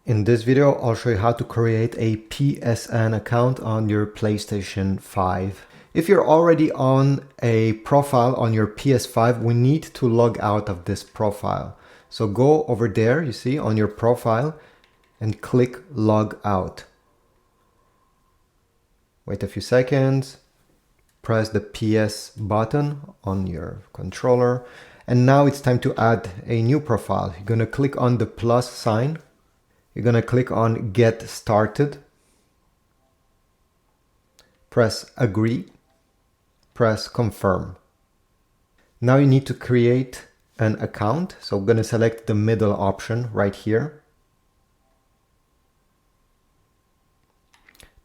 In this video, I'll show you how to create a PSN account on your PlayStation 5. If you're already on a profile on your PS5, we need to log out of this profile. So go over there, you see, on your profile and click log out. Wait a few seconds, press the PS button on your controller, and now it's time to add a new profile. You're gonna click on the plus sign. You're going to click on Get Started, press Agree, press Confirm. Now you need to create an account, so I'm going to select the middle option right here.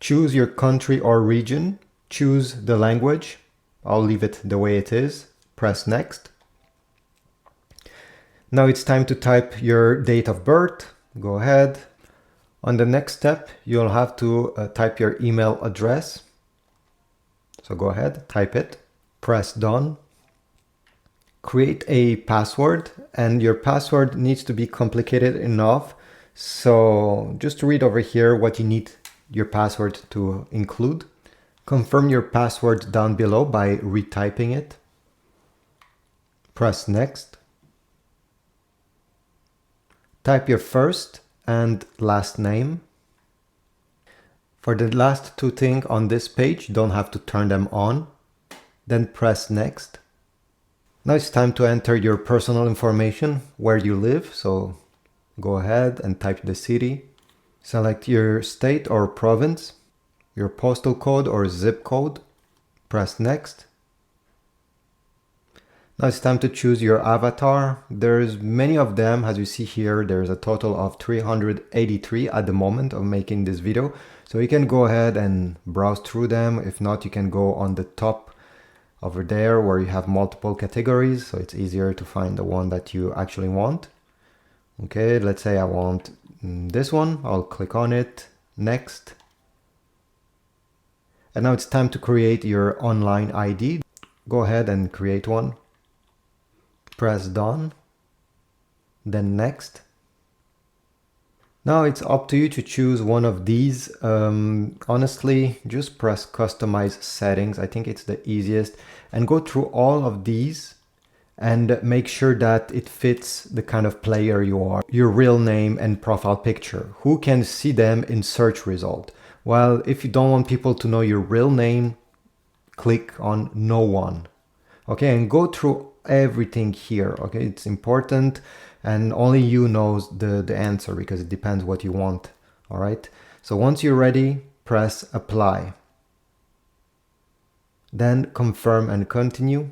Choose your country or region, choose the language, I'll leave it the way it is, press Next. Now it's time to type your date of birth. Go ahead. On the next step, you'll have to type your email address. So go ahead, type it, press done. Create a password, and your password needs to be complicated enough. So just read over here what you need your password to include. Confirm your password down below by retyping it. Press next. Type your first and last name. For the last two things on this page, you don't have to turn them on. Then press next. Now it's time to enter your personal information, where you live. So go ahead and type the city. Select your state or province, your postal code or zip code. Press next. Now it's time to choose your avatar. There's many of them, as you see here. There's a total of 383 at the moment of making this video. So you can go ahead and browse through them. If not, you can go on the top over there where you have multiple categories. So it's easier to find the one that you actually want. Okay, let's say I want this one. I'll click on it. Next. And now it's time to create your online ID. Go ahead and create one. Press done, then next. Now it's up to you to choose one of these. Honestly, just press customize settings. I think it's the easiest, and go through all of these and make sure that it fits the kind of player you are. Your real name and profile picture. Who can see them in search result? Well, if you don't want people to know your real name, click on no one. Okay, and go through everything here. Okay, it's important, and only you knows the answer, because it depends what you want. All right, so once you're ready, press apply, then confirm and continue.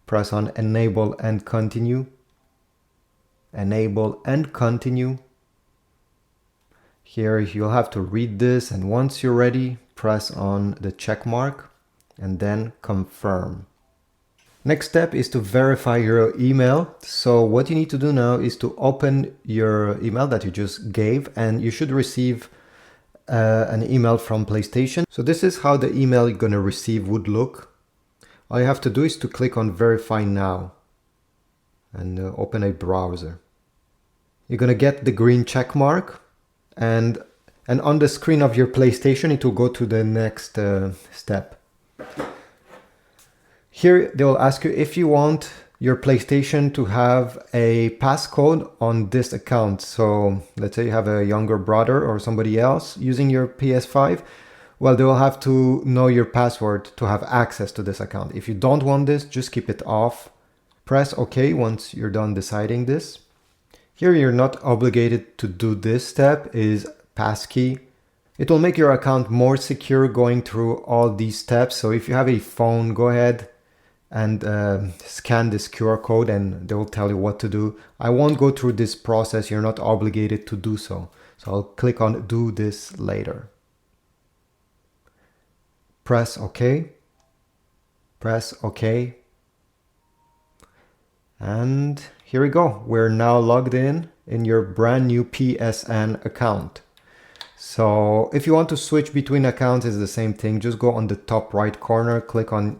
Press on enable and continue, enable and continue. Here you'll have to read this, and once you're ready, press on the check mark and then confirm. Next step is to verify your email. So what you need to do now is to open your email that you just gave, and you should receive an email from PlayStation. So this is how the email you're going to receive would look. All you have to do is to click on verify now and open a browser. You're going to get the green check mark, and on the screen of your PlayStation it will go to the next step. Here they will ask you if you want your PlayStation to have a passcode on this account. So let's say you have a younger brother or somebody else using your PS5. Well, they will have to know your password to have access to this account. If you don't want this, just keep it off. Press OK once you're done deciding this. Here you're not obligated to do this step, is passkey. It will make your account more secure going through all these steps. So if you have a phone, go ahead and scan this QR code and they will tell you what to do. I won't go through this process. You're not obligated to do so. So I'll click on do this later. Press OK. Press OK. And here we go. We're now logged in your brand new PSN account. So if you want to switch between accounts, it's the same thing. Just go on the top right corner, click on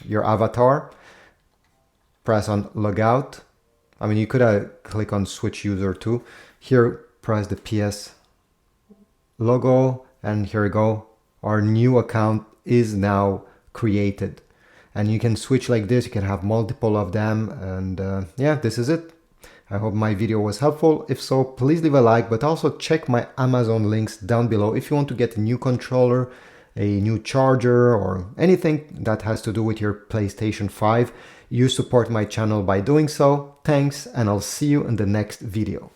your avatar, press on log out. I mean, you could click on switch user too. Here, press the PS logo, and here we go. Our new account is now created. And you can switch like this, you can have multiple of them, and yeah, this is it. I hope my video was helpful. If so, please leave a like, but also check my Amazon links down below if you want to get a new controller, a new charger, or anything that has to do with your PlayStation 5. You support my channel by doing so. Thanks, and I'll see you in the next video.